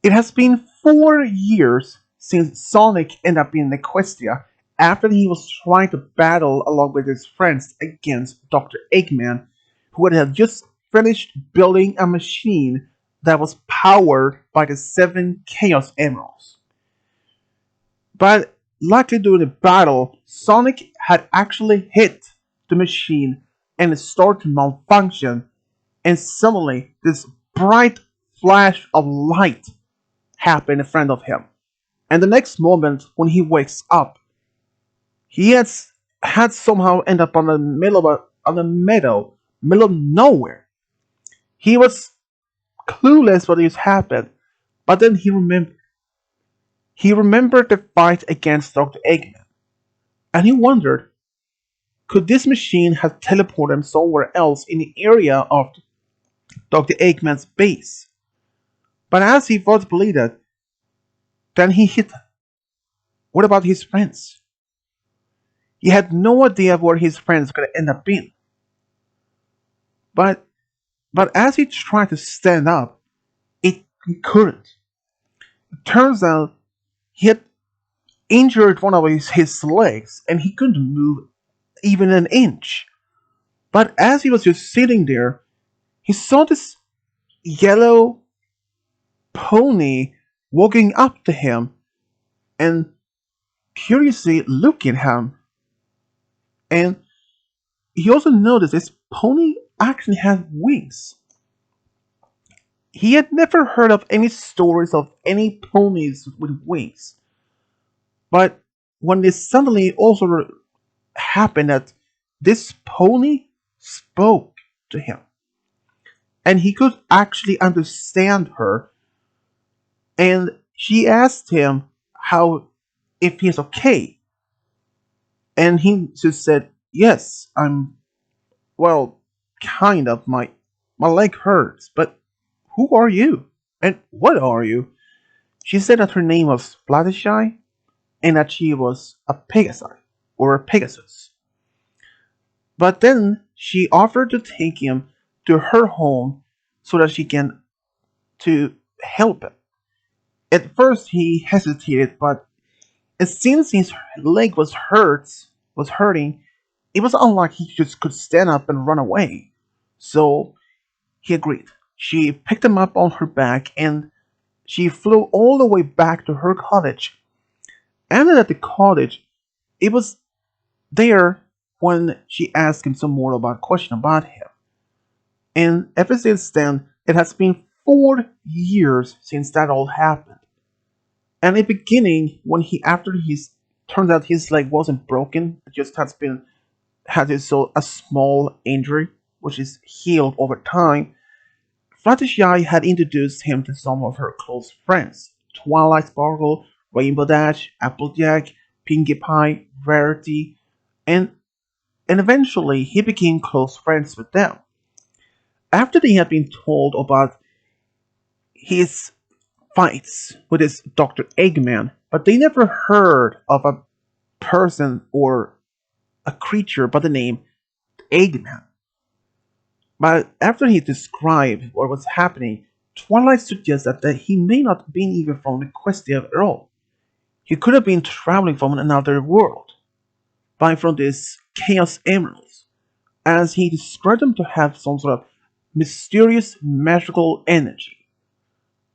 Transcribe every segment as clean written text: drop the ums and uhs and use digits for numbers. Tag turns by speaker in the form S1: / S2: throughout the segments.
S1: It has been 4 years since Sonic ended up in Equestria after he was trying to battle along with his friends against Dr. Eggman, who had just finished building a machine that was powered by the 7 Chaos Emeralds. But luckily during the battle, Sonic had actually hit the machine and it started to malfunction, and suddenly this bright flash of light happened in front of him. And the next moment, when he wakes up, he had somehow end up on the middle of on the middle of nowhere. He was clueless what has happened, but then he remembered. He remembered the fight against Dr. Eggman, and he wondered, could this machine have teleported him somewhere else in the area of Dr. Eggman's base? But as he thought to believe that, then he hit. What about his friends? He had no idea where his friends could end up being. But as he tried to stand up, he couldn't. It turns out he had injured one of his legs and he couldn't move even an inch. But as he was just sitting there, he saw this yellow pony walking up to him and curiously looking at him. And he also noticed this pony actually had wings. He had never heard of any stories of any ponies with wings. But when this suddenly also happened that this pony spoke to him. And he could actually understand her. And she asked him how if he's okay. And he just said, yes, I'm well, kind of. My leg hurts, but who are you? And what are you? She said that her name was Fluttershy and that she was a Pegasi or a Pegasus. But then she offered to take him to her home so that she can to help him. At first he hesitated, but since his leg was hurting, it was unlike he just could stand up and run away. So he agreed. She picked him up on her back and she flew all the way back to her cottage. And at the cottage, it was there when she asked him some more about question about him. And ever since then, it has been 4 years since that all happened. And in the beginning, when he after his turned out his leg wasn't broken, it just had a small injury, which is healed over time. Fluttershy had introduced him to some of her close friends: Twilight Sparkle, Rainbow Dash, Applejack, Pinkie Pie, Rarity, and eventually he became close friends with them. After they had been told about his fights with his Dr. Eggman, but they never heard of a person or a creature by the name Eggman. But after he described what was happening, Twilight suggested that he may not have been even from Equestria at all. He could have been traveling from another world, buying from these Chaos Emeralds, as he described them to have some sort of mysterious magical energy.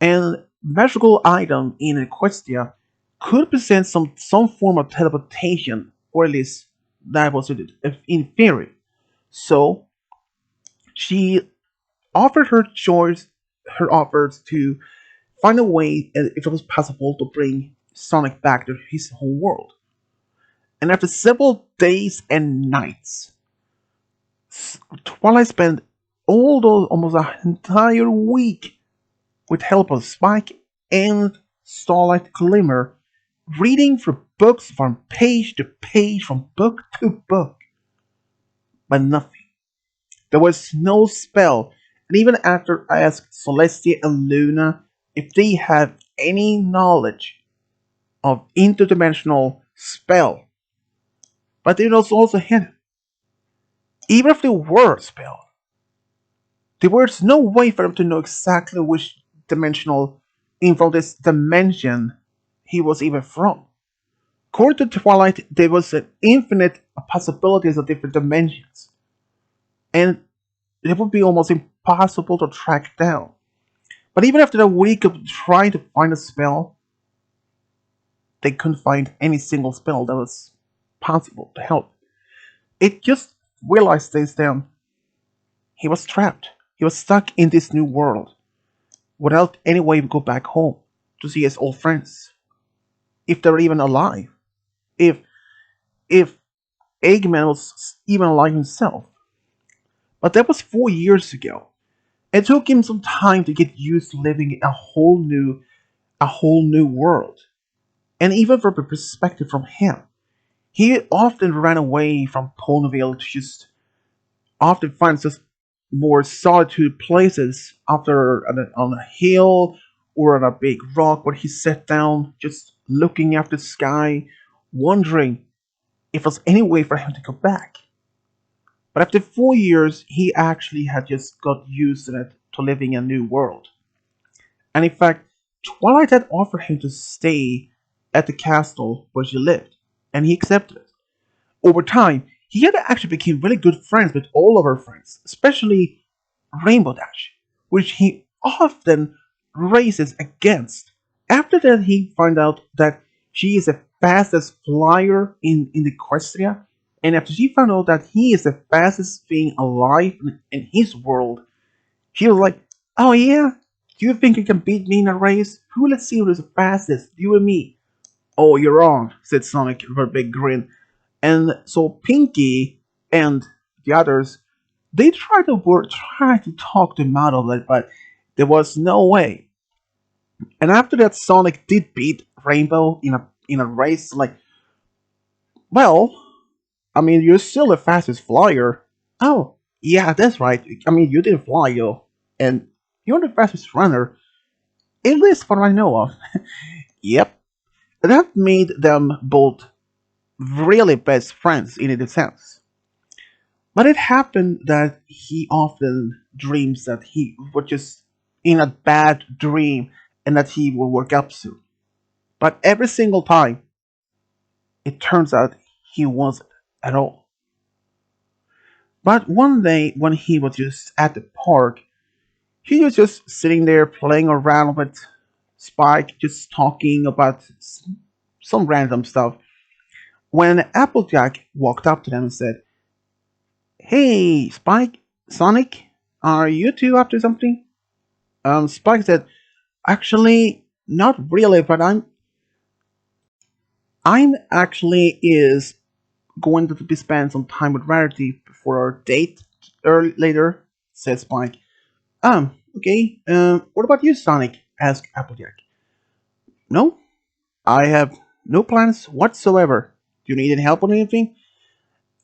S1: And magical item in Equestria could present some form of teleportation, or at least that was in theory. So she offered her offers to find a way, if it was possible, to bring Sonic back to his home world. And after several days and nights, Twilight spent almost an entire week with help of Spike and Starlight Glimmer, reading through books from page to page, from book to book. But nothing. There was no spell, and even after I asked Celestia and Luna if they had any knowledge of interdimensional spell, but it was also hidden. Even if they were a spell, there was no way for them to know exactly which dimensional in from this dimension he was even from. According to Twilight, there was an infinite possibilities of different dimensions, and it would be almost impossible to track down. But even after a week of trying to find a spell, they couldn't find any single spell that was possible to help. It just realized this then. He was trapped. He was stuck in this new world without any way to go back home to see his old friends, if they're even alive. If if Eggman was even alive himself. But that was 4 years ago. It took him some time to get used to living in a whole new world. And even from the perspective from him, he often ran away from Ponyville to just often find just more solitude places after on a hill or on a big rock where he sat down, just looking at the sky, wondering if there's any way for him to go back. But after 4 years, he actually had just got used to it, to living in a new world. And in fact, Twilight had offered him to stay at the castle where she lived, and he accepted it. Over time, he had actually become really good friends with all of her friends, especially Rainbow Dash, which he often races against. After that, he found out that she is the fastest flyer in Equestria, and after she found out that he is the fastest thing alive in his world, she was like, "Oh yeah, do you think you can beat me in a race? Who let's see who's the fastest, you and me." "Oh, you're wrong," said Sonic with a big grin. And so Pinky and the others, they tried to talk them out of it, but there was no way. And after that, Sonic did beat Rainbow in a race. Like, well, I mean, you're still the fastest flyer. Oh, yeah, that's right. I mean, you didn't fly, yo, and you're the fastest runner. At least what I know of. Yep, that made them both really best friends in a sense. But it happened that he often dreams that he was just in a bad dream and that he will wake up soon. But every single time, it turns out he wasn't at all. But one day, when he was just at the park, he was just sitting there playing around with Spike, just talking about some random stuff, when Applejack walked up to them and said, "Hey, Spike, Sonic, are you two up to something?" Spike said, "Actually, not really, but I'm actually is going to be spend some time with Rarity before our date later," said Spike. Okay. What about you, Sonic?" asked Applejack. "No, I have no plans whatsoever. Do you need any help on anything?"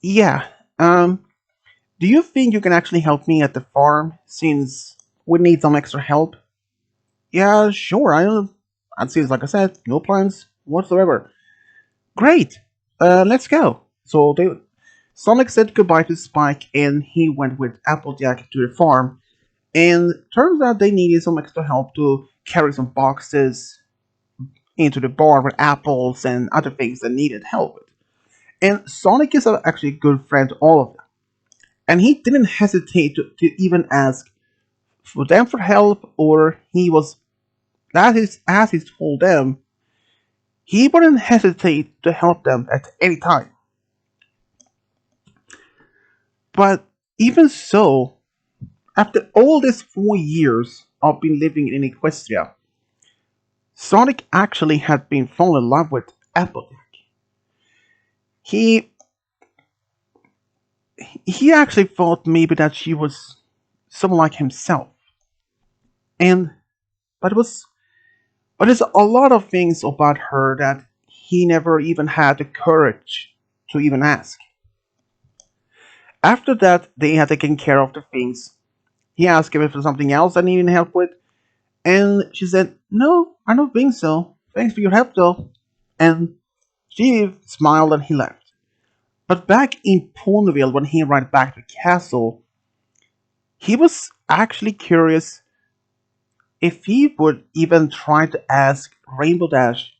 S1: "Yeah. Do you think you can actually help me at the farm since we need some extra help?" "Yeah, sure. That seems like I said, no plans whatsoever." "Great. Let's go." So Sonic said goodbye to Spike and he went with Applejack to the farm. And turns out they needed some extra help to carry some boxes into the barn with apples and other things that needed help with. And Sonic is actually a good friend to all of them. And he didn't hesitate to even ask for them for help, or he was, that is, as he told them, he wouldn't hesitate to help them at any time. But even so, after all these 4 years of being living in Equestria, Sonic actually had been falling in love with Applejack. He he actually thought maybe that she was someone like himself. And but it was but there's a lot of things about her that he never even had the courage to even ask. After that, they had taken care of the things. He asked her for something else I needed help with, and she said, "No, I don't think so. Thanks for your help, though." And she smiled and he left. But back in Ponyville, when he arrived back to the castle, he was actually curious if he would even try to ask Rainbow Dash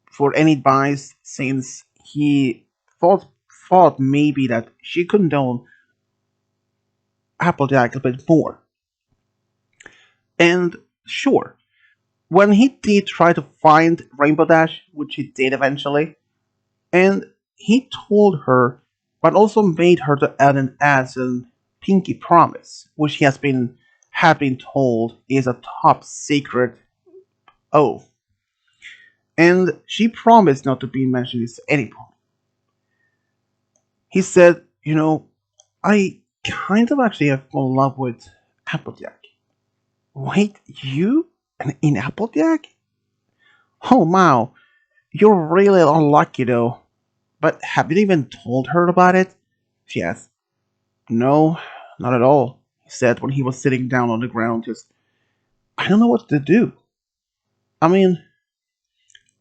S1: for any advice, since he thought maybe that she could know Applejack a bit more. And sure, when he did try to find Rainbow Dash, which he did eventually, and he told her, but also made her to add an as an pinky promise, which he had been told is a top secret oath, and she promised not to be mentioned to anyone. He said, I kind of actually have fallen in love with Applejack. Wait, you? In Applejack? Oh wow, you're really unlucky though. But have you even told her about it? She asked. No, not at all, he said when he was sitting down on the ground, just I don't know what to do. I mean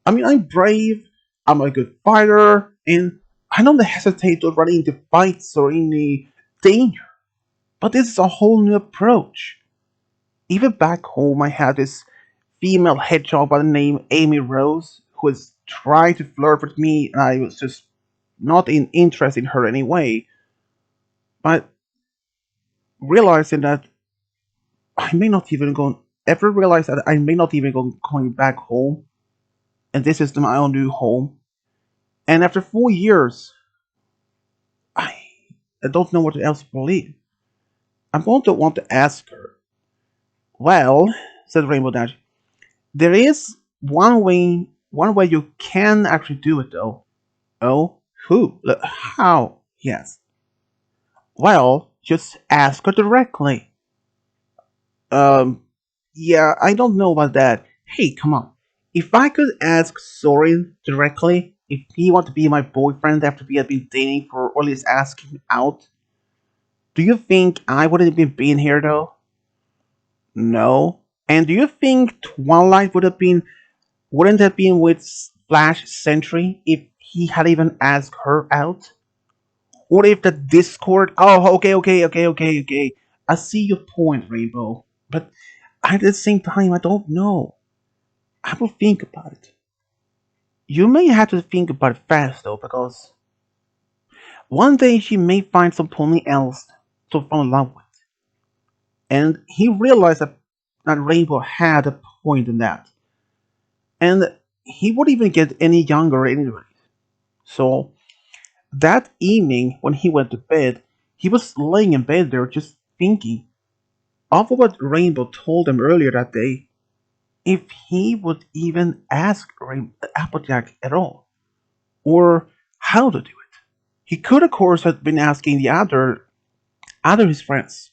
S1: I'm brave, I'm a good fighter, and I don't hesitate to run into fights or any danger. But this is a whole new approach. Even back home I had this female hedgehog by the name Amy Rose who was trying to flirt with me, and I was just not interested in her anyway. But realizing that I may not even go ever realize that I may not even go going back home, and this is my own new home. And after 4 years, I I don't know what else to believe. I'm going to want to ask her. Well, said Rainbow Dash, there is one way you can actually do it though. Oh, who? How? Yes. Well, just ask her directly. Um, yeah, I don't know about that. Hey, come on. If I could ask Soren directly if he want to be my boyfriend after we had been dating for, or at least asking out, do you think I wouldn't have been here though? No. And do you think Twilight wouldn't have been with Flash Sentry if he had even asked her out? Or if the Discord? Oh, okay. I see your point, Rainbow. But at the same time, I don't know. I will think about it. You may have to think about it fast though, because one day she may find something else to fall in love with. And he realized that Rainbow had a point in that. And he wouldn't even get any younger anyway. So that evening when he went to bed, he was laying in bed there just thinking of what Rainbow told him earlier that day, if he would even ask Applejack at all, or how to do it. He could, of course, have been asking the other his friends,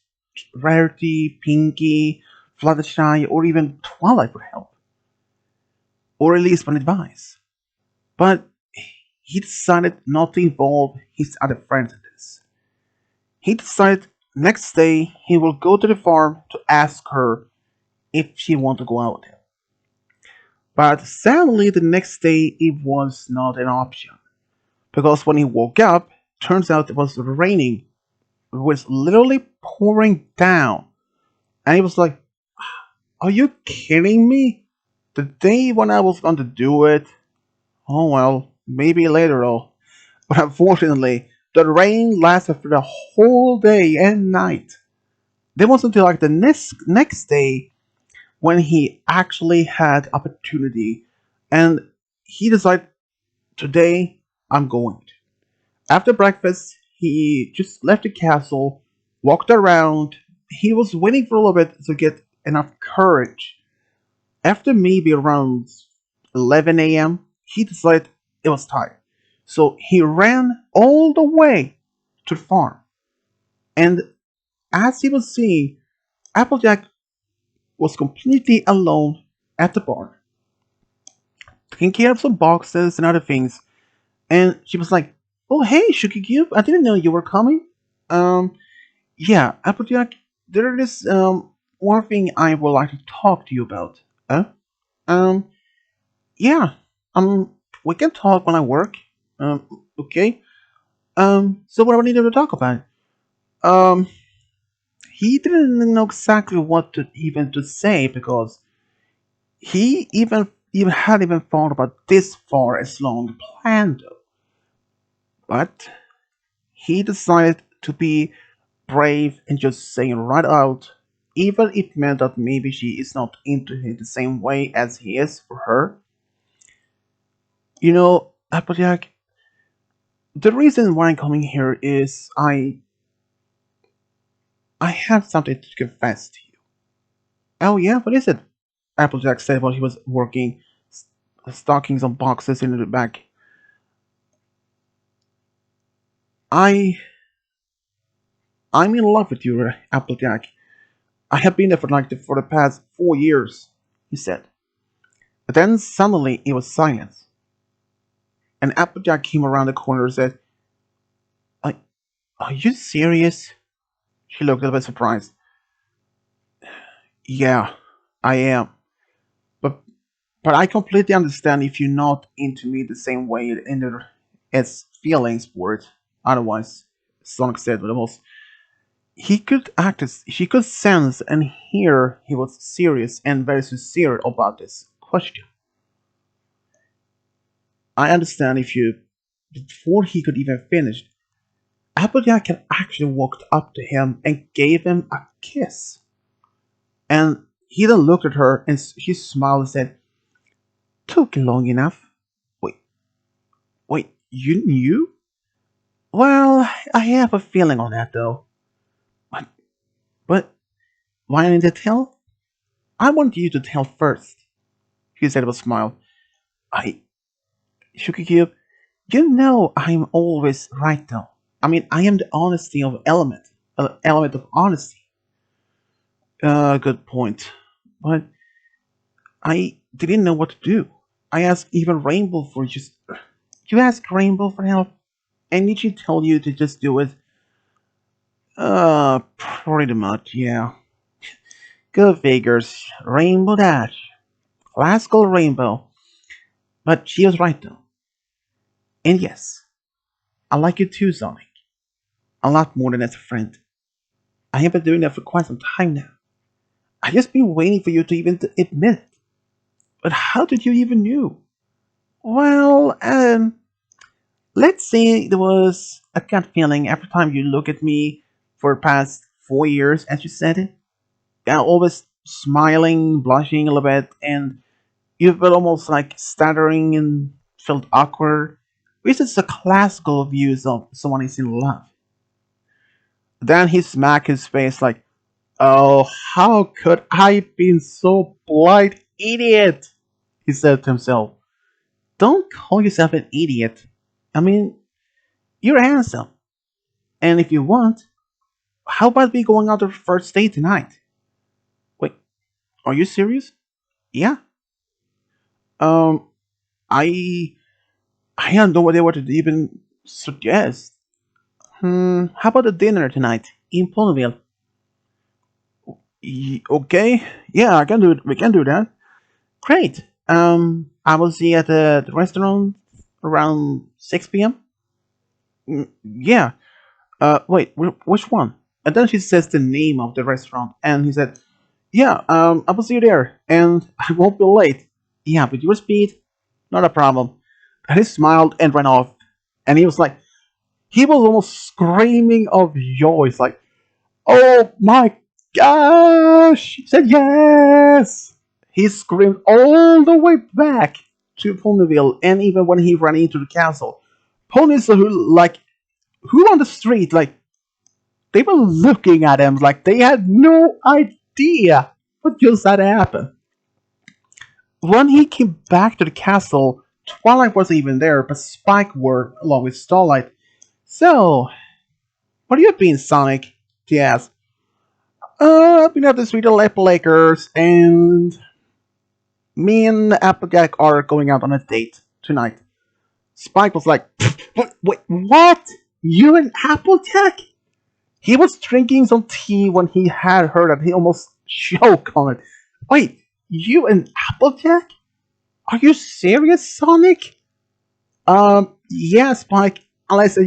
S1: Rarity, Pinky, Fluttershy, or even Twilight for help, or at least for advice. But he decided not to involve his other friends in this. He decided next day he will go to the farm to ask her if she wanted to go out with him. But sadly, the next day it was not an option because when he woke up, turns out it was raining. It was literally pouring down, and he was like, "Are you kidding me? The day when I was going to do it? Oh well, maybe later though." But unfortunately, the rain lasted for the whole day and night. There wasn't until like the next day when he actually had opportunity, and he decided today I'm going. After breakfast, he just left the castle, walked around. He was waiting for a little bit to get enough courage. After maybe around 11 a.m., he decided it was time. So he ran all the way to the farm. And as he was seeing, Applejack was completely alone at the barn, taking care of some boxes and other things. And she was like, "Oh, hey, Shuki Cube, I didn't know you were coming. Um, yeah, Applejack, there is one thing I would like to talk to you about. Um, yeah, we can talk when I work. Okay. So what do we need to talk about? Um, he didn't know exactly what to even to say because He even hadn't even thought about this far as long plan though. But he decided to be brave and just say it right out, even if it meant that maybe she is not into him the same way as he is for her. You know, Applejack, the reason why I'm coming here is I have something to confess to you. Oh yeah, what is it? Applejack said while he was working, stocking some boxes into the bag. I I'm in love with you, Applejack. I have been there for the past 4 years, he said. But then suddenly it was silence, and Applejack came around the corner and said, "Are, are you serious?" She looked a little bit surprised. Yeah, I am. But but I completely understand if you're not into me the same way in the as feelings for it. Otherwise, Sonic said with almost he could act as she could sense and hear he was serious and very sincere about this question. I understand if you before he could even finish, Applejack had actually walked up to him and gave him a kiss. And he then looked at her and she smiled and said, "Took long enough. Wait, wait, you knew?" "Well, I have a feeling on that though. But, but why didn't you tell?" "I want you to tell first," he said with a smile. I shook a cube. "You know I'm always right though. I mean, I am the honesty of element of honesty." Good point. But I didn't know what to do. I asked even Rainbow for just. You asked Rainbow for help, and did she tell you to just do it? Pretty much, yeah. Go figures. Rainbow Dash. Classical Rainbow. But she was right though. And yes, I like you too, Sonic. A lot more than as a friend. I have been doing that for quite some time now. I just been waiting for you to even admit it. But how did you even know? Well, let's say there was a gut feeling every time you look at me for the past 4 years, as you said it. Yeah, always smiling, blushing a little bit, and you felt almost like stuttering and felt awkward. Which is a classical view of someone is in love. Then he smacked his face like, "Oh, how could I been so blind, idiot?" He said to himself. "Don't call yourself an idiot. I mean, you're handsome. And if you want, how about we going out on the first date tonight?" "Wait, are you serious?" "Yeah. Um, I I have no idea what to even suggest. How about a dinner tonight in Ponyville?" Okay, yeah, I can do it. We can do that. Great. I will see you at the restaurant around 6 p.m. Yeah. Wait, which one? And then she says the name of the restaurant, and he said, "Yeah, I will see you there, and I won't be late. Yeah, with your speed, not a problem." And he smiled and ran off, and he was almost screaming of joy. It's like, "Oh my gosh!" He said yes. He screamed all the way back to Ponyville, and even when he ran into the castle, ponies who on the street they were looking at him like they had no idea what just had happened. When he came back to the castle, Twilight wasn't even there, but Spike were along with Starlight. "So, where have you been, Sonic?" he asked. "I've been at the Sweet Apple Lakers, and me and Applejack are going out on a date tonight." Spike was like, wait, what? You and Applejack?" He was drinking some tea when he had heard that he almost choked on it. "Wait, you and Applejack? Are you serious, Sonic?" Yeah, Spike. Unless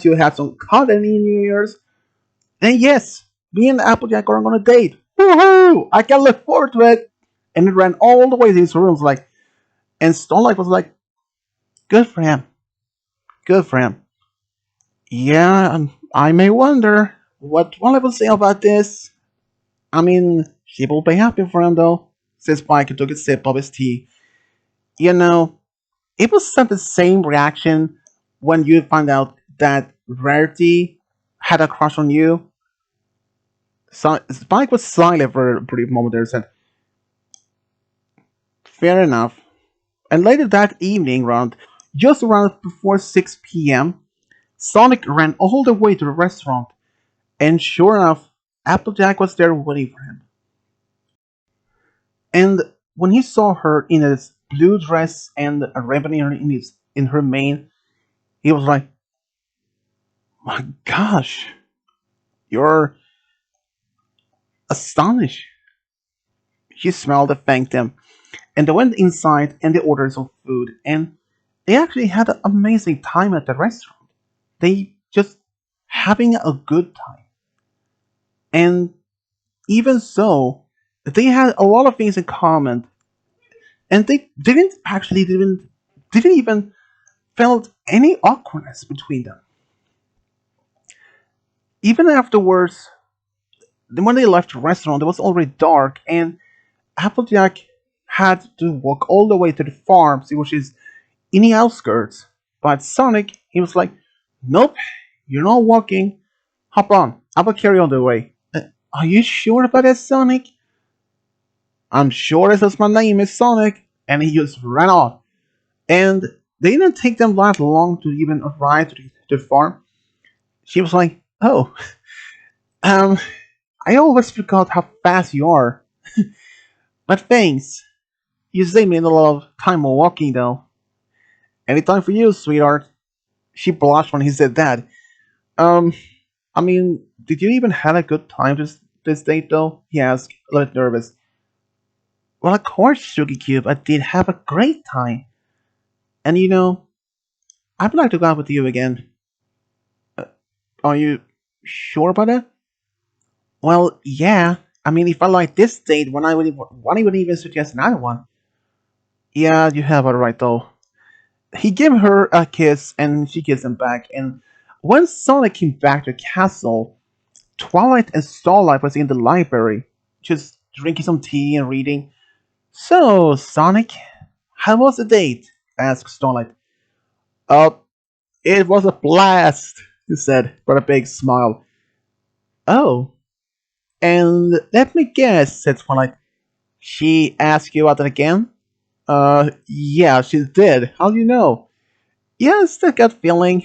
S1: you have some cotton in your ears, then yes, me and Applejack are on a date. Woohoo! I can look forward to it. and it ran all the way to his rooms. Like, and Starlight was like, "Good for him, good for him." Yeah, I may wonder what Twilight will say about this. I mean, she will be happy for him though. Says Spike, who took a sip of his tea. You know, it was not the same reaction when you found out that Rarity had a crush on you. So Spike was silent for a brief moment there and said, "Fair enough." And later that evening, just around before 6 p.m., Sonic ran all the way to the restaurant, and sure enough, Applejack was there waiting for him. And when he saw her in a blue dress and a ribbon in her mane, he was like, "My gosh, you're astonished." She smiled and thanked him, and they went inside and they ordered some food, and they actually had an amazing time at the restaurant. They just having a good time, and even so, they had a lot of things in common, and they didn't even felt any awkwardness between them. Even afterwards, when they left the restaurant, it was already dark, and Applejack had to walk all the way to the farm, which is in the outskirts. But Sonic, he was like, "Nope, you're not walking. Hop on, I will carry you on the way." Are you sure about that, Sonic?" "I'm sure it says my name is Sonic." And he just ran off. And they didn't take them that long to even arrive to the farm. She was like, "Oh, um, I always forgot how fast you are. But thanks. You saved me a lot of time while walking, though." "Anytime for you, sweetheart." She blushed when he said that. Um, I mean, did you even have a good time this date, though?" he asked, a little nervous. "Well, of course, Sugar Cube, I did have a great time. And I'd like to go out with you again." Uh, are you sure about that?" "Well, yeah. I mean, if I like this date, why would even suggest another one?" "Yeah, you have it right, though." He gave her a kiss, and she kissed him back. And when Sonic came back to the castle, Twilight and Starlight was in the library, just drinking some tea and reading. "So, Sonic, how was the date?" asked Starlight. "Uh, it was a blast," he said, with a big smile. "Oh, and let me guess," said Twilight. "She asked you out again?" Yeah, she did. How do you know?" "Yes, that gut feeling."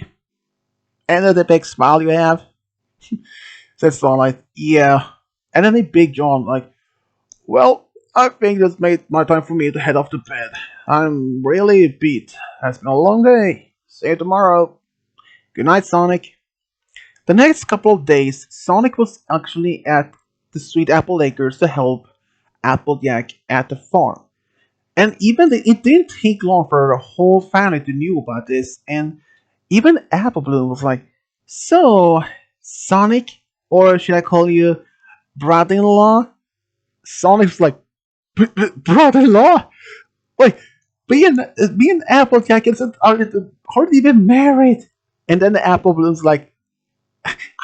S1: "And then the big smile you have?" said Starlight. "Yeah." And then a big yawn, like, "Well, I think that's made my time for me to head off to bed. I'm really beat. It's been a long day. See you tomorrow. Good night, Sonic." The next couple of days, Sonic was actually at the Sweet Apple Acres to help Applejack at the farm. And it didn't take long for the whole family to know about this. And even Apple Bloom was like, "So, Sonic, or should I call you brother-in-law?" Sonic's like, "Brother-in-law? Like, me and Applejack aren't hardly even married." And then the Apple Bloom's like,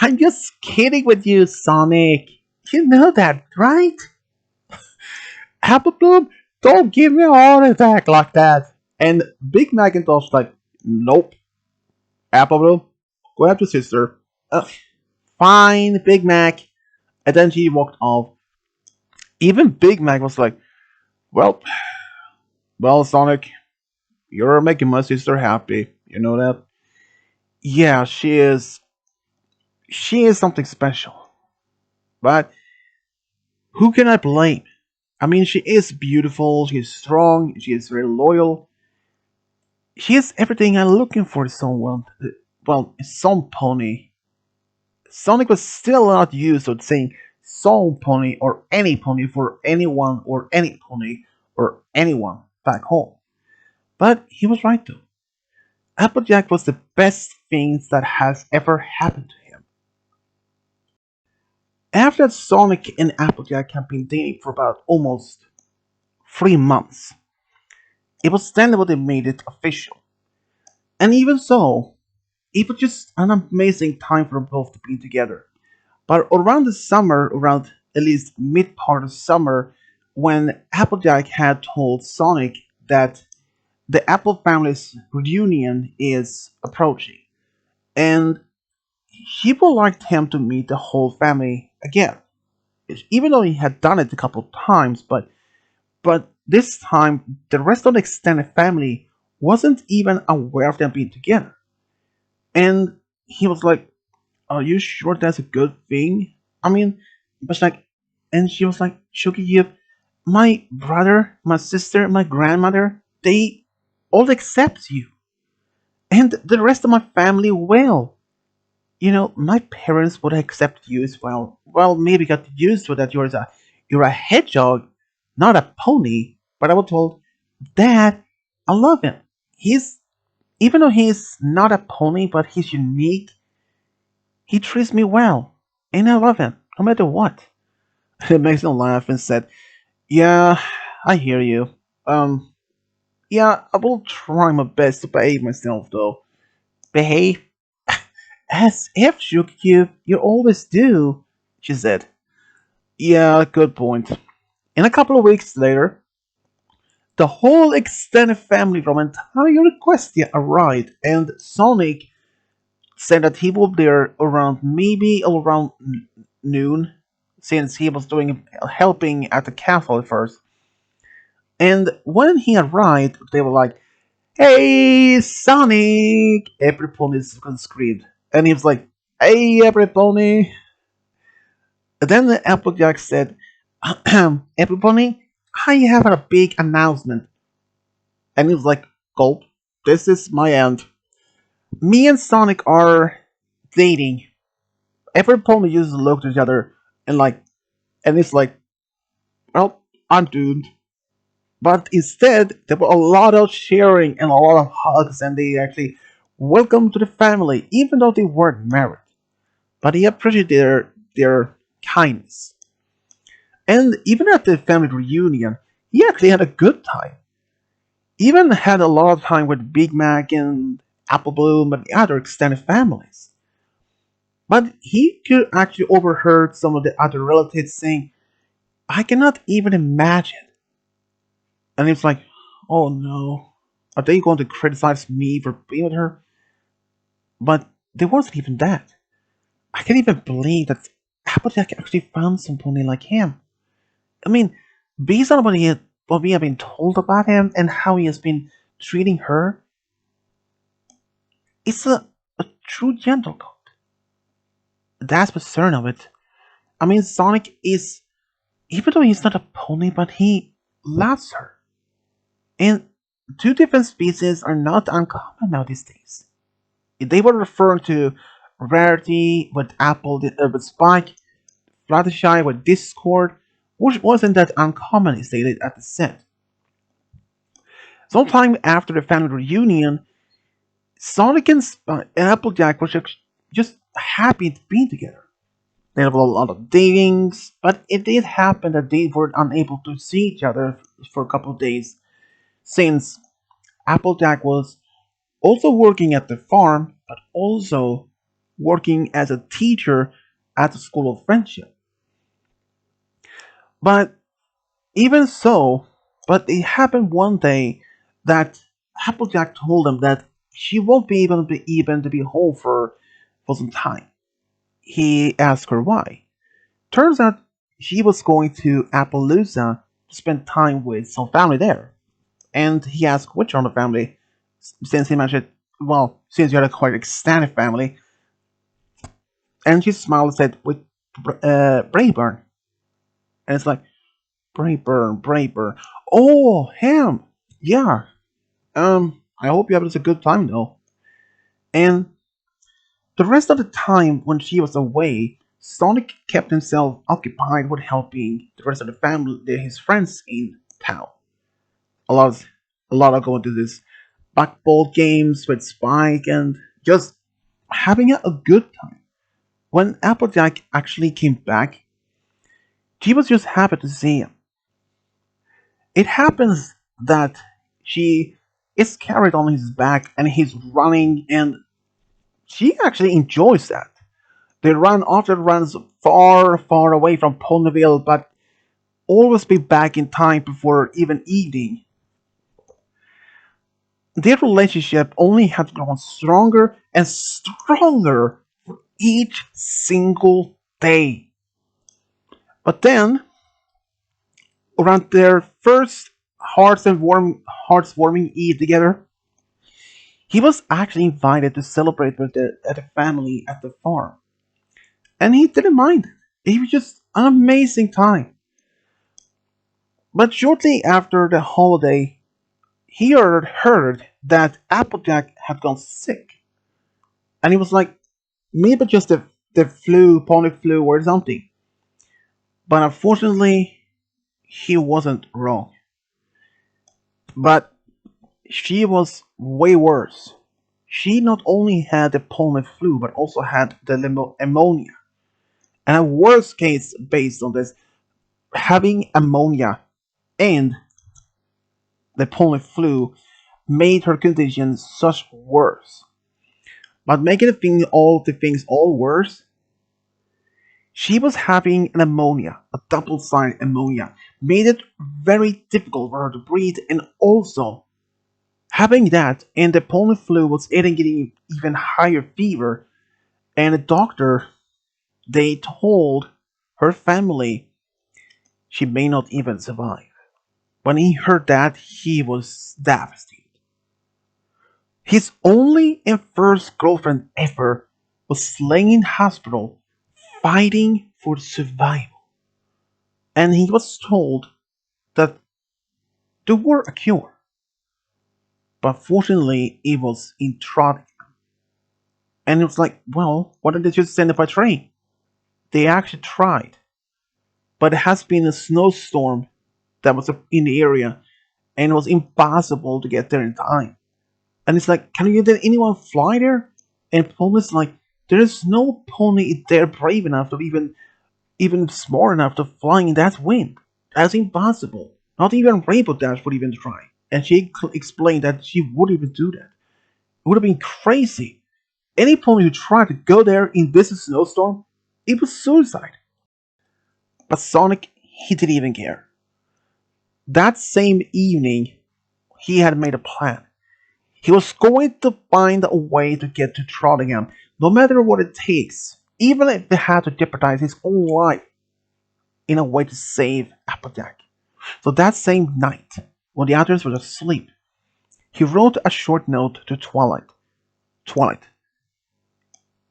S1: "I'm just kidding with you, Sonic. You know that, right? Apple Bloom, don't give me a heart attack like that." And Big Macintosh like, "Nope, Apple Bloom, go after sister." Fine, Big Mac. And then she walked off. Even Big Mac was like, "Well, well, Sonic, you're making my sister happy. You know that?" "Yeah, she is. She is something special. But who can I blame? I mean, she is beautiful. She is strong. She is very loyal. She is everything I'm looking for in someone. Well, some pony." Sonic was still not used to saying some pony or any pony for anyone or any pony or anyone back home. But he was right though. Applejack was the best thing that has ever happened to him. After that, Sonic and Applejack have been dating for about almost 3 months. It was then that they made it official. And even so, it was just an amazing time for them both to be together. But around the summer, around at least mid part of summer, when Applejack had told Sonic that the Apple family's reunion is approaching, and he would like him to meet the whole family again. Even though he had done it a couple of times, but this time the rest of the extended family wasn't even aware of them being together. And he was like, "Are you sure that's a good thing?" I mean, but like, and she was like, "Shuki, my brother, my sister, my grandmother, they all accept you, and the rest of my family will. My parents would accept you as well. Well, maybe got used to that. You're a hedgehog, not a pony. But I was told, Dad, I love him. He's Even though he's not a pony, but he's unique. He treats me well, and I love him, no matter what." It makes me laugh and said, "Yeah, I hear you. Um, yeah, I will try my best to behave myself, though. Behave? As if you always do," she said. "Yeah, good point." And a couple of weeks later, the whole extended family from entire Equestria arrived, and Sonic said that he will be there around maybe around noon, since he was doing helping at the castle at first. And when he arrived, they were like, "Hey, Sonic!" Everybody screamed, and he was like, "Hey, everybody!" And then the Applejack said, "Everybody, I have a big announcement." And he was like, "Gulp, this is my end. Me and Sonic are dating." Everybody just looked at each other and it's like, "Well, I'm doomed." But instead, there were a lot of cheering and a lot of hugs, and they actually welcomed to the family, even though they weren't married. But he appreciated their kindness. And even at the family reunion, he actually had a good time. Even had a lot of time with Big Mac and Apple Bloom and the other extended families. But he could actually overheard some of the other relatives saying, "I cannot even imagine." And it's like, "Oh no, are they going to criticize me for being with her?" But there wasn't even that. I can't even believe that Applejack actually found somebody like him. I mean, based on what we have been told about him and how he has been treating her, it's a true gentleman. That's the concern of it. I mean, Sonic is, even though he's not a pony, but he loves her. And two different species are not uncommon now these days. They were referring to Rarity with with Spike, Fluttershy with Discord, which wasn't that uncommon, he stated at the set. Sometime after the family reunion, Sonic and Applejack were just happy to be together. They had a lot of datings, but it did happen that they were unable to see each other for a couple of days, since Applejack was also working at the farm, but also working as a teacher at the School of Friendship. But even so, but it happened one day that Applejack told him that she won't be able to be home for some time. He asked her why. Turns out she was going to Appaloosa to spend time with some family there. And he asked which one of the family, since he mentioned, well, since you had a quite extended family. And she smiled and said, "With Brayburn." And it's like, Brayburn. Oh, him. Yeah. I hope you have a good time though. And the rest of the time when she was away, Sonic kept himself occupied with helping the rest of the family, his friends in town. A lot of, a lot of going to this backball games with Spike and just having a good time. When Applejack actually came back, she was just happy to see him. It happens that she is carried on his back and he's running, and she actually enjoys that. They run often runs far, far away from Ponyville, but always be back in time before even evening. Their relationship only has grown stronger and stronger each single day. But then, around their first hearts warming Eve together, he was actually invited to celebrate with the family at the farm. And he didn't mind it. It was just an amazing time. But shortly after the holiday, he heard that Applejack had gone sick. And he was like, maybe just the flu, pony flu, or something. But unfortunately, he wasn't wrong. But she was way worse. She not only had the pony flu, but also had the ammonia. And a worst case based on this, having ammonia and the pony flu made her condition such worse. But making the things all worse, she was having an ammonia, a double-sided ammonia, made it very difficult for her to breathe, and also having that and the pony flu was getting even higher fever, and the doctor they told her family she may not even survive. When he heard that, he was devastated. His only and first girlfriend ever was laying in hospital fighting for survival. And he was told that there were a cure. But fortunately, it was in Trottingham. And it was like, well, why didn't they just send it by train? They actually tried. But it has been a snowstorm that was in the area, and it was impossible to get there in time. And it's like, did anyone fly there? And Pony's like, there is no pony there brave enough to even smart enough to fly in that wind. That's impossible. Not even Rainbow Dash would even try. And she explained that she wouldn't even do that. It would have been crazy. Any pony who tried to go there in this snowstorm, it was suicide. But Sonic, he didn't even care. That same evening, he had made a plan. He was going to find a way to get to Trottingham, no matter what it takes, even if they had to jeopardize his own life in a way to save Applejack. So that same night, when the others were asleep, he wrote a short note to Twilight. Twilight,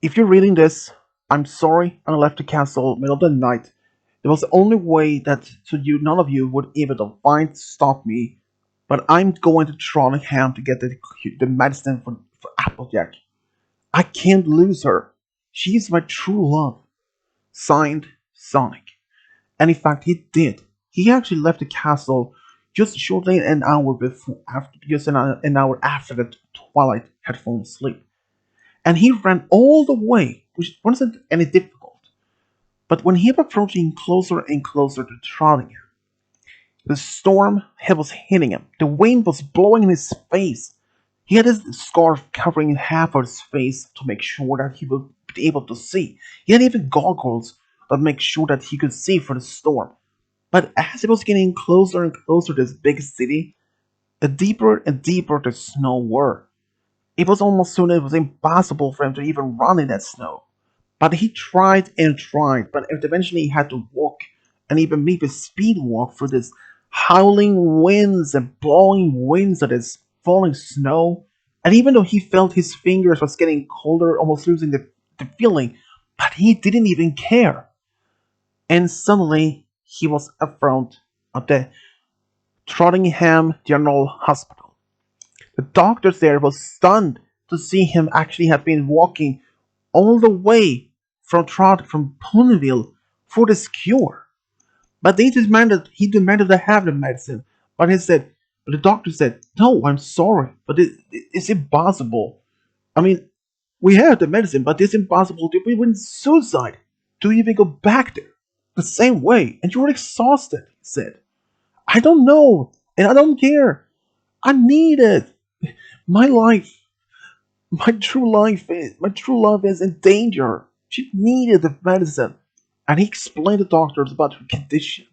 S1: if you're reading this, I'm sorry I left the castle middle of the night. It was the only way that so you none of you would able to stop me. But I'm going to Trondheim to get the medicine for Applejack. I can't lose her. She's my true love. Signed, Sonic. And in fact, he did. He actually left the castle just shortly an hour before, after, just an hour after that Twilight had fallen asleep. And he ran all the way, which wasn't any difficult. But when he was approaching closer and closer to Trottingham, the storm was hitting him. The wind was blowing in his face. He had his scarf covering half of his face to make sure that he would be able to see. He had even goggles that make sure that he could see for the storm. But as he was getting closer and closer to this big city, the deeper and deeper the snow were. It was almost soon it was impossible for him to even run in that snow. But he tried and tried, but eventually he had to walk and even maybe speed walk through this howling winds and blowing winds of this falling snow. And even though he felt his fingers was getting colder, almost losing the feeling, but he didn't even care. And suddenly he was in front of the Trottingham General Hospital. The doctors there were stunned to see him actually have been walking all the way from Ponyville for this cure. But he demanded to have the medicine. But the doctor said, no, I'm sorry, but it's impossible. I mean, we have the medicine, but it's impossible to prevent suicide to even go back there the same way. And you're exhausted, he said. I don't know, and I don't care. I need it. My life, my true love is in danger. She needed the medicine. And he explained to doctors about her condition.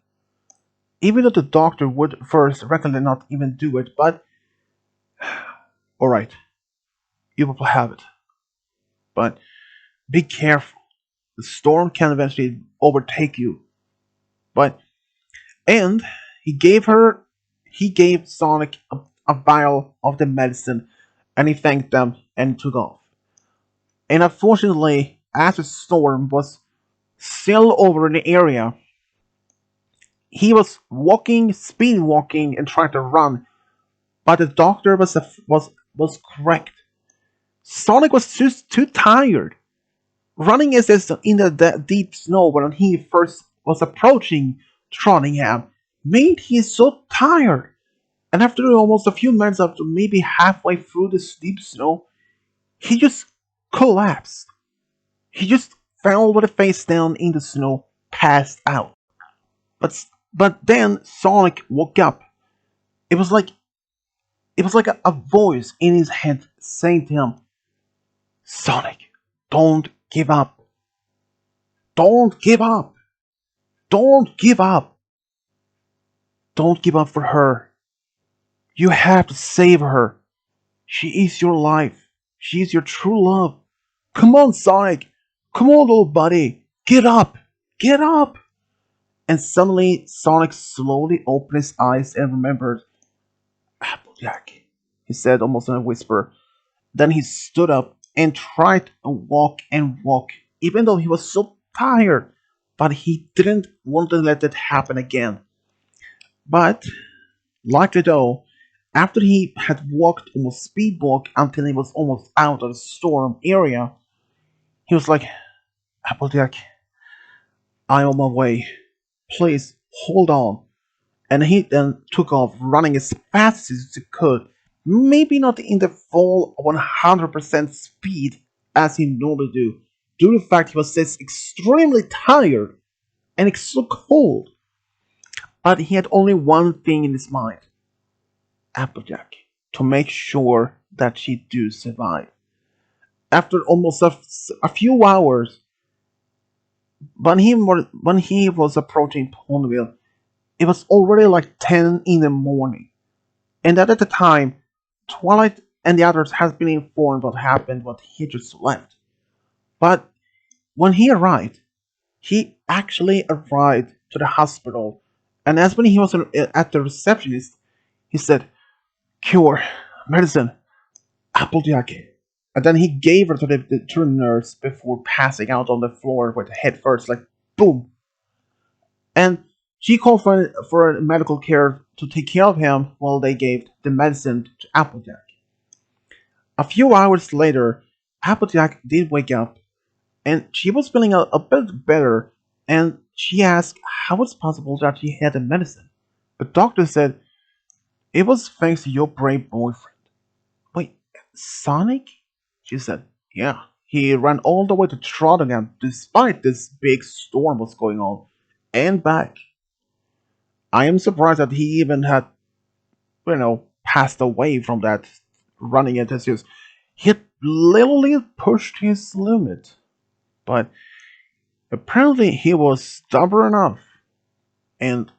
S1: Even though the doctor would first recommend not even do it, but alright, you will have it. But be careful. The storm can eventually overtake you. But and he gave Sonic a vial of the medicine and he thanked them and took off. And unfortunately, as the storm was still over the area, he was speed walking, and trying to run, but the doctor was correct. Sonic was too tired. Running is in the deep snow when he first was approaching Trondheim made him so tired. And after almost a few minutes, after maybe halfway through the deep snow, he just collapsed. He just fell with a face down in the snow, passed out. But then Sonic woke up. It was like a voice in his head saying to him, "Sonic, don't give up. Don't give up. Don't give up. Don't give up for her. You have to save her. She is your life. She is your true love. Come on, Sonic. Come on, little buddy. Get up. Get up." And suddenly, Sonic slowly opened his eyes and remembered, "Applejack," he said almost in a whisper. Then he stood up and tried to walk, even though he was so tired. But he didn't want to let that happen again. But, luckily though, after he had walked almost speed walk until he was almost out of the storm area, he was like, "Applejack, I'm on my way. Please hold on." And he then took off running as fast as he could. Maybe not in the full 100% speed as he normally do, due to the fact he was just extremely tired and it's so cold. But he had only one thing in his mind: Applejack, to make sure that she do survive. After almost a few hours, when he was approaching Ponyville, it was already like 10 in the morning. And that at the time, Twilight and the others had been informed what happened, what he just left. But when he arrived, he actually arrived to the hospital, and as when he was at the receptionist, he said, "Cure, medicine, Applejack." And then he gave her to the nurse before passing out on the floor with head first, like boom. And she called for medical care to take care of him while they gave the medicine to Applejack. A few hours later, Applejack did wake up, and she was feeling a bit better, and she asked how it's possible that she had the medicine. The doctor said, "It was thanks to your brave boyfriend." "Wait, Sonic?" She said, "Yeah, he ran all the way to Trondheim despite this big storm was going on, and back. I am surprised that he even had, passed away from that running into his. He had literally pushed his limit. But apparently he was stubborn enough, and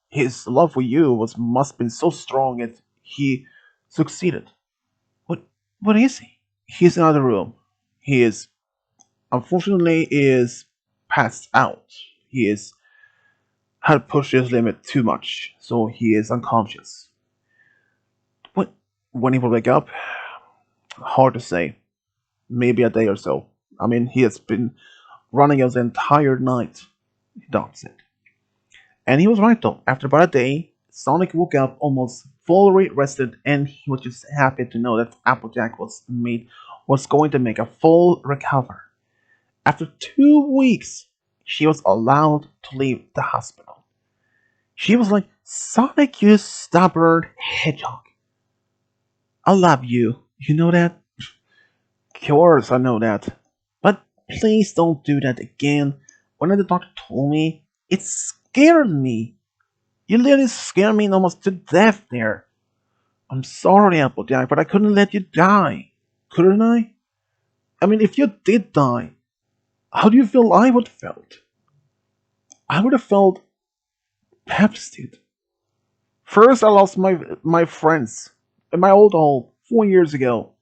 S1: his love for you must have been so strong that he succeeded." What what is he? He's in another room. He is unfortunately is passed out. He is had pushed his limit too much, so he is unconscious. When when he will wake up, hard to say. Maybe a day or so. I mean, he has been running us the entire night. Doctor said. And he was right though. After about a day, Sonic woke up almost fully rested, and he was just happy to know that Applejack was going to make a full recovery. After 2 weeks, she was allowed to leave the hospital. She was like, "Sonic, you stubborn hedgehog. I love you. You know that?" "Of course I know that. But please don't do that again. When the doctor told me, it scared me." You literally scared me almost to death there. I'm sorry, Applejack, but I couldn't let you die. Couldn't I? I mean, if you did die, how do you feel I would have felt? I would have felt devastated. First, I lost my friends in my old home 4 years ago,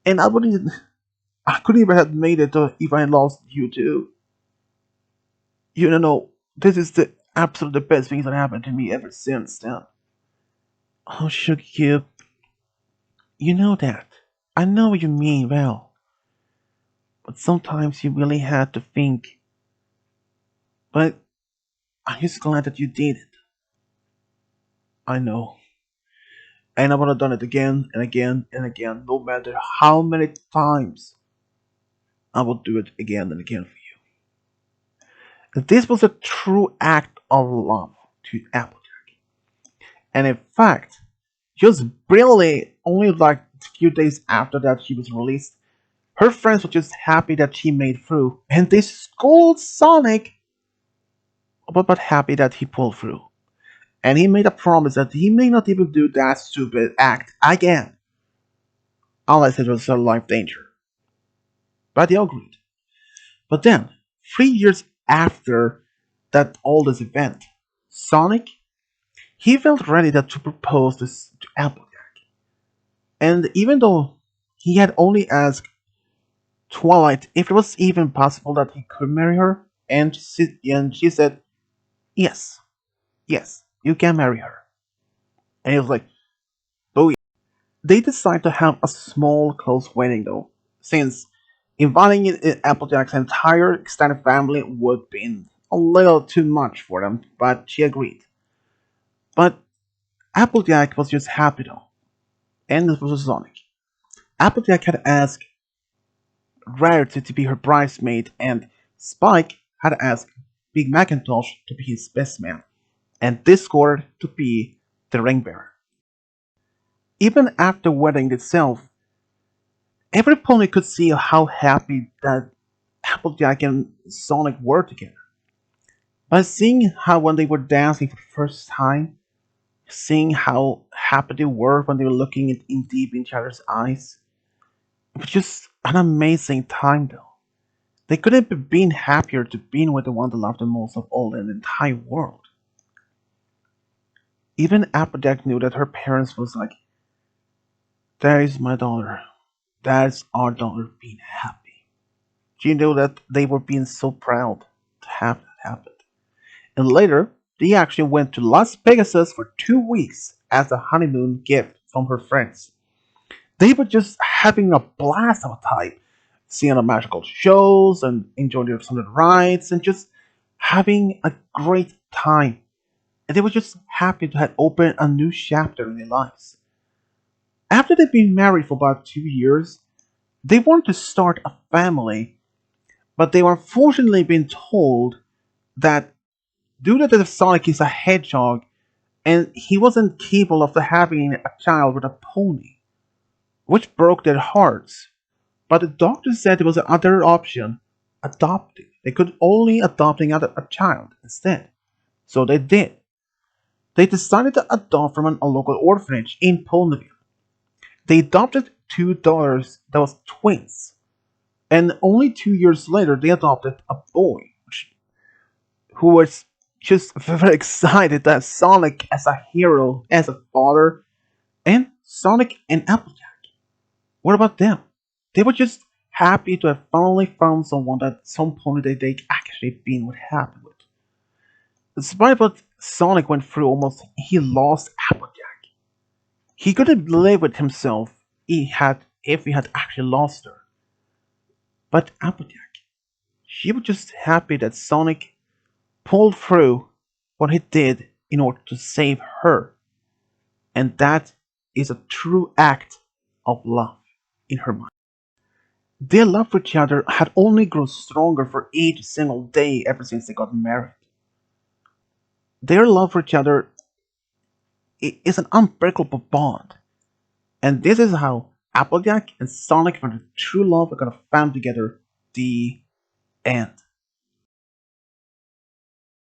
S1: and I couldn't even have made it if I had lost you too. You know, this is the absolute best thing that happened to me ever since then. Oh, should you? You know that. I know what you mean well, but sometimes you really had to think. But I'm just glad that you did it. I know. And I would have done it again and again and again, no matter how many times I will do it again and again for you. This was a true act of love to Applejack. And in fact, just barely only like a few days after that she was released, her friends were just happy that she made through, and they scolded Sonic, but happy that he pulled through. And he made a promise that he may not even do that stupid act again, unless it was a life danger. But they agreed. But then, 3 years after that all this event, Sonic, he felt ready to propose this to Applejack. And even though he had only asked Twilight if it was even possible that he could marry her, and she said, yes, yes, you can marry her. And he was like, oh yeah. They decided to have a small, close wedding though, since inviting Applejack's entire extended family would have been a little too much for them, but she agreed. But Applejack was just happy though, and this was Sonic. Applejack had asked Rarity to be her bridesmaid, and Spike had asked Big Macintosh to be his best man, and Discord to be the ring bearer. Even after the wedding itself, every pony could see how happy that Applejack and Sonic were together. By seeing how when they were dancing for the first time, seeing how happy they were when they were looking in deep in each other's eyes, it was just an amazing time though. They couldn't have been happier to be with the one they loved the most of all in the entire world. Even Applejack knew that her parents was like, "There is my daughter. That's our daughter being happy." She knew that they were being so proud to have that happen. And later, they actually went to Las Vegas for 2 weeks as a honeymoon gift from her friends. They were just having a blast of a time, seeing the magical shows and enjoying some of the rides and just having a great time. And they were just happy to have opened a new chapter in their lives. After they'd been married for about 2 years, they wanted to start a family, but they were unfortunately being told that due to the Sonic is a hedgehog and he wasn't capable of having a child with a pony, which broke their hearts. But the doctor said there was another option, adopting. They could only adopt a child instead. So they did. They decided to adopt from a local orphanage in Ponyville. They adopted two daughters that was twins. And only 2 years later, they adopted a boy, who was just very excited that Sonic as a hero, as a father, and Sonic and Applejack. What about them? They were just happy to have finally found someone that some pony that they actually been with happy with. Despite what Sonic went through, almost he lost Applejack. He couldn't live with himself if he had actually lost her. But Applejack, she was just happy that Sonic pulled through what he did in order to save her. And that is a true act of love in her mind. Their love for each other had only grown stronger for each single day ever since they got married. Their love for each other is an unbreakable bond. And this is how Applejack and Sonic found their true love are gonna find together. The end.